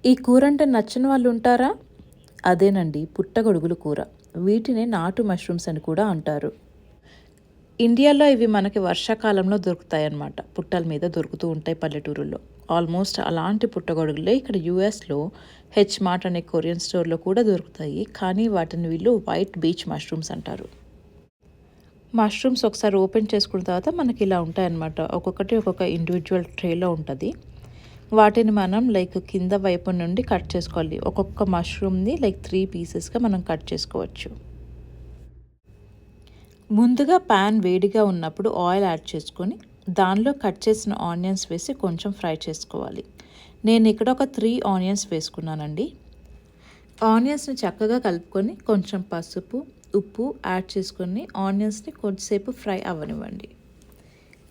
ఈ కూర అంటే నచ్చని వాళ్ళు ఉంటారా? అదేనండి పుట్టగొడుగుల కూర. వీటిని నాటు మష్రూమ్స్ అని కూడా అంటారు. ఇండియాలో ఇవి మనకి వర్షాకాలంలో దొరుకుతాయన్నమాట. పుట్టల మీద దొరుకుతూ ఉంటాయి పల్లెటూరుల్లో. ఆల్మోస్ట్ అలాంటి పుట్టగొడుగులే ఇక్కడ యూఎస్లో హెచ్ మార్ట్ అనే కొరియన్ స్టోర్లో కూడా దొరుకుతాయి. కానీ వాటిని వీళ్ళు వైట్ బీచ్ మష్రూమ్స్ అంటారు. మష్రూమ్స్ ఒకసారి ఓపెన్ చేసుకున్న తర్వాత మనకి ఇలా ఉంటాయన్నమాట. ఒక్కొక్కటి ఒక్కొక్క ఇండివిజువల్ ట్రేలో ఉంటుంది. వాటిని మనం కింద వైపు నుండి కట్ చేసుకోవాలి. ఒక్కొక్క మష్రూమ్ని 3 పీసెస్గా మనం కట్ చేసుకోవచ్చు. ముందుగా ప్యాన్ వేడిగా ఉన్నప్పుడు ఆయిల్ యాడ్ చేసుకొని దానిలో కట్ చేసిన ఆనియన్స్ వేసి కొంచెం ఫ్రై చేసుకోవాలి. నేను ఇక్కడ ఒక 3 ఆనియన్స్ వేసుకున్నానండి. ఆనియన్స్ని చక్కగా కలుపుకొని కొంచెం పసుపు, ఉప్పు యాడ్ చేసుకొని ఆనియన్స్ని కొద్దిసేపు ఫ్రై అవ్వనివ్వండి.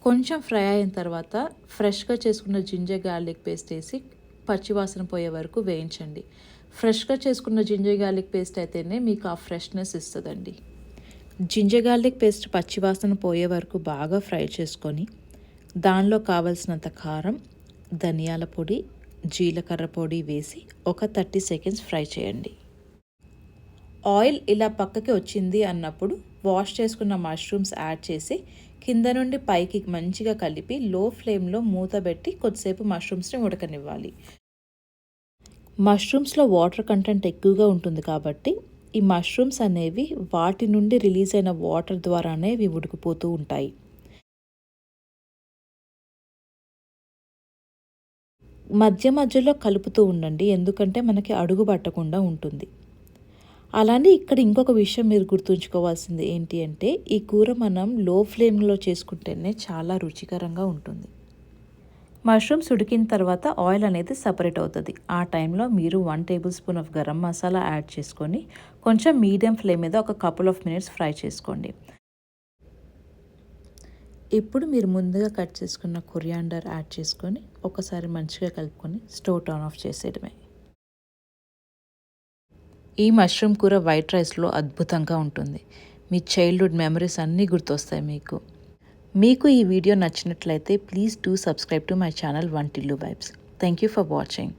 కొంచెం ఫ్రై అయిన తర్వాత ఫ్రెష్గా చేసుకున్న జింజర్ గార్లిక్ పేస్ట్ వేసి పచ్చివాసన పోయే వరకు వేయించండి. ఫ్రెష్గా చేసుకున్న జింజర్ గార్లిక్ పేస్ట్ అయితేనే మీకు ఆ ఫ్రెష్నెస్ ఇస్తుందండి. జింజర్ గార్లిక్ పేస్ట్ పచ్చివాసన పోయే వరకు బాగా ఫ్రై చేసుకొని దానిలో కావలసినంత కారం, ధనియాల పొడి, జీలకర్ర పొడి వేసి ఒక 30 సెకండ్స్ ఫ్రై చేయండి. ఆయిల్ ఇలా పక్కకి వచ్చింది అన్నప్పుడు వాష్ చేసుకున్న మష్రూమ్స్ యాడ్ చేసి కింద నుండి పైకి మంచిగా కలిపి లో ఫ్లేమ్లో మూత పెట్టి కొద్దిసేపు మష్రూమ్స్ని ఉడకనివ్వాలి. మష్రూమ్స్లో వాటర్ కంటెంట్ ఎక్కువగా ఉంటుంది కాబట్టి ఈ మష్రూమ్స్ అనేవి వాటి నుండి రిలీజ్ అయిన వాటర్ ద్వారానే ఇవి ఉడికిపోతూ ఉంటాయి. మధ్య మధ్యలో కలుపుతూ ఉండండి, ఎందుకంటే మనకి అడుగు పట్టకుండా ఉంటుంది. అలానే ఇక్కడ ఇంకొక విషయం మీరు గుర్తుంచుకోవాల్సింది ఏంటి అంటే ఈ కూర మనం లో ఫ్లేమ్లో చేసుకుంటేనే చాలా రుచికరంగా ఉంటుంది. మష్రూమ్స్ ఉడికిన తర్వాత ఆయిల్ అనేది సపరేట్ అవుతుంది. ఆ టైంలో మీరు 1 table spoon of garam masala add చేసుకొని కొంచెం మీడియం ఫ్లేమ్ మీద ఒక కపుల్ ఆఫ్ మినిట్స్ ఫ్రై చేసుకోండి. ఇప్పుడు మీరు ముందుగా కట్ చేసుకున్న కొరియాండర్ యాడ్ చేసుకొని ఒకసారి మంచిగా కలుపుకొని స్టవ్ టర్న్ ఆఫ్ చేసేయడమే. ఈ మష్రూమ్ కూర వైట్ రైస్లో అద్భుతంగా ఉంటుంది. మీ చైల్డ్హుడ్ మెమరీస్ అన్నీ గుర్తొస్తాయి మీకు ఈ వీడియో నచ్చినట్లయితే please do subscribe to my channel వంటిల్లు vibes. Thank you for watching.